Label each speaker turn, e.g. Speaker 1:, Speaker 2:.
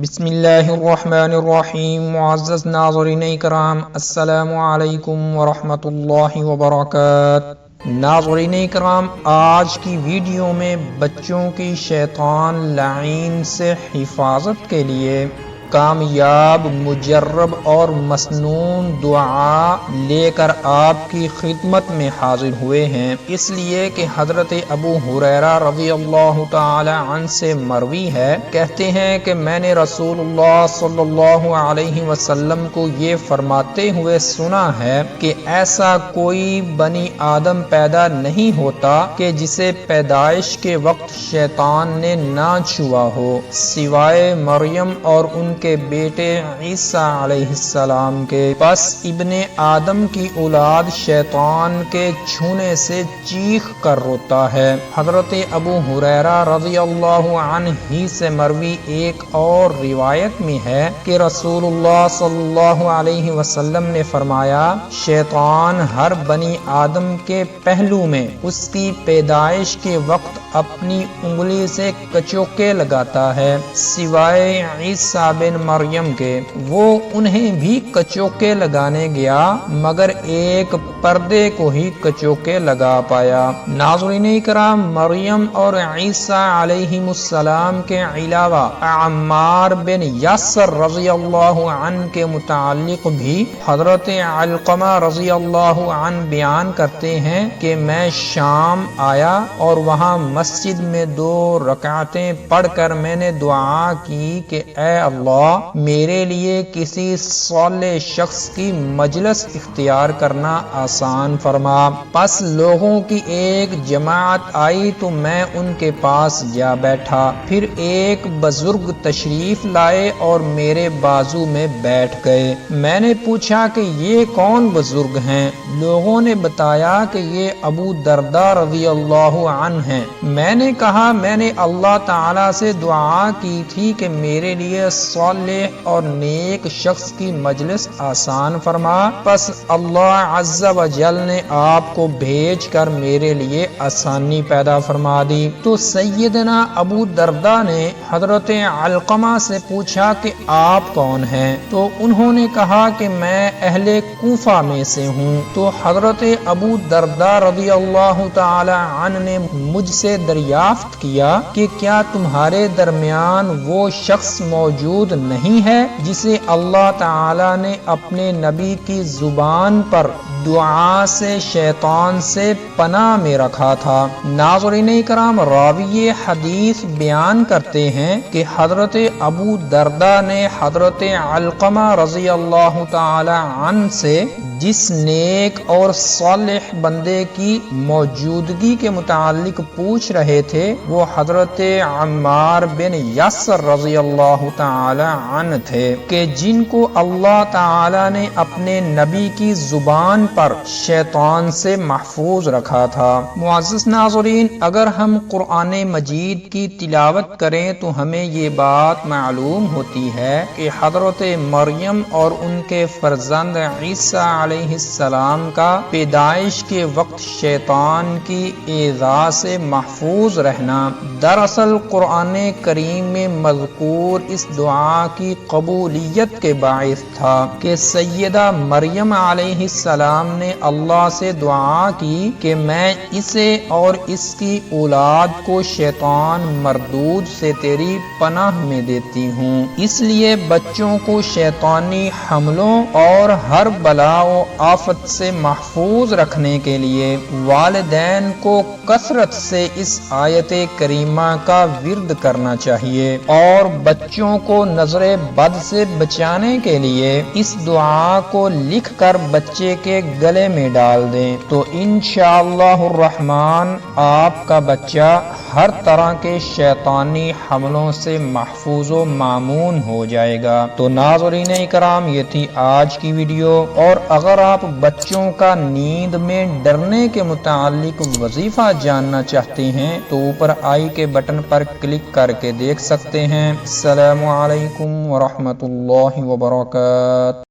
Speaker 1: بسم اللہ الرحمن الرحیم۔ معزز ناظرین کرام، السلام علیکم ورحمۃ اللہ وبرکاتہ۔ ناظرین کرام، آج کی ویڈیو میں بچوں کی شیطان لعین سے حفاظت کے لیے کامیاب، مجرب اور مسنون دعا لے کر آپ کی خدمت میں حاضر ہوئے ہیں، اس لیے کہ حضرت ابو ہریرہ رضی اللہ تعالی عنہ سے مروی ہے، کہتے ہیں کہ میں نے رسول اللہ صلی اللہ علیہ وسلم کو یہ فرماتے ہوئے سنا ہے کہ ایسا کوئی بنی آدم پیدا نہیں ہوتا کہ جسے پیدائش کے وقت شیطان نے نہ چھوا ہو، سوائے مریم اور ان کے بیٹے عیسیٰ علیہ السلام کے۔ پس ابن آدم کی اولاد شیطان کے چھونے سے چیخ کر روتا ہے۔ حضرت ابو ہریرہ رضی اللہ عنہ ہی سے مروی ایک اور روایت میں ہے کہ رسول اللہ صلی اللہ علیہ وسلم نے فرمایا، شیطان ہر بنی آدم کے پہلو میں اس کی پیدائش کے وقت اپنی انگلی سے کچوکے لگاتا ہے، سوائے عیسیٰ بن مریم کے۔ وہ انہیں بھی کچوکے لگانے گیا مگر ایک پردے کو ہی کچوکے لگا پایا۔ ناظرین کرام، مریم اور عیسیٰ علیہ السلام کے علاوہ عمار بن یاسر رضی اللہ عنہ کے متعلق بھی حضرت علقمہ رضی اللہ عنہ بیان کرتے ہیں کہ میں شام آیا اور وہاں مسجد میں 2 رکعتیں پڑھ کر میں نے دعا کی کہ اے اللہ، میرے لیے کسی صالح شخص کی مجلس اختیار کرنا آسان فرما۔ پس لوگوں کی ایک جماعت آئی تو میں ان کے پاس جا بیٹھا، پھر ایک بزرگ تشریف لائے اور میرے بازو میں بیٹھ گئے۔ میں نے پوچھا کہ یہ کون بزرگ ہیں؟ لوگوں نے بتایا کہ یہ ابو درداء رضی اللہ عنہ ہیں۔ میں نے کہا، میں نے اللہ تعالیٰ سے دعا کی تھی کہ میرے لیے صالح اور نیک شخص کی مجلس آسان فرما، پس اللہ عز و جل نے آپ کو بھیج کر میرے لیے آسانی پیدا فرما دی۔ تو سیدنا ابو درداء نے حضرت علقمہ سے پوچھا کہ آپ کون ہیں؟ تو انہوں نے کہا کہ میں اہل کوفہ میں سے ہوں۔ تو حضرت ابو درداء رضی اللہ تعالی عنہ نے مجھ سے دریافت کیا کہ کیا تمہارے درمیان وہ شخص موجود نہیں ہے جسے اللہ تعالی نے اپنے نبی کی زبان پر دعا سے شیطان سے پناہ میں رکھا تھا؟ ناظرین کرام، راوی حدیث بیان کرتے ہیں کہ حضرت ابو درداء نے حضرت علقمہ رضی اللہ تعالی عنہ سے جس نیک اور صالح بندے کی موجودگی کے متعلق پوچھ رہے تھے وہ حضرت عمار بن یاسر رضی اللہ تعالی عنہ تھے کہ جن کو اللہ تعالی نے اپنے نبی کی زبان پر شیطان سے محفوظ رکھا تھا۔ معزز ناظرین، اگر ہم قرآن مجید کی تلاوت کریں تو ہمیں یہ بات معلوم ہوتی ہے کہ حضرت مریم اور ان کے فرزند عیسیٰ علیہ السلام کا پیدائش کے وقت شیطان کی ایذا سے محفوظ رہنا دراصل قرآن کریم میں مذکور اس دعا کی قبولیت کے باعث تھا کہ سیدہ مریم علیہ السلام نے اللہ سے دعا کی کہ میں اسے اور اس کی اولاد کو شیطان مردود سے تیری پناہ میں دیتی ہوں۔ اس لیے بچوں کو شیطانی حملوں اور ہر بلا و آفت سے محفوظ رکھنے کے لیے والدین کو کثرت سے اس آیت کریمہ کا ورد کرنا چاہیے اور بچوں کو نظر بد سے بچانے کے لیے اس دعا کو لکھ کر بچے کے گلے میں ڈال دیں تو انشاءاللہ الرحمن آپ کا بچہ ہر طرح کے شیطانی حملوں سے محفوظ و مامون ہو جائے گا۔ تو ناظرین کرام، یہ تھی آج کی ویڈیو، اور اگر آپ بچوں کا نیند میں ڈرنے کے متعلق وظیفہ جاننا چاہتے ہیں تو اوپر آئی کے بٹن پر کلک کر کے دیکھ سکتے ہیں۔ السلام علیکم ورحمۃ اللہ وبرکاتہ۔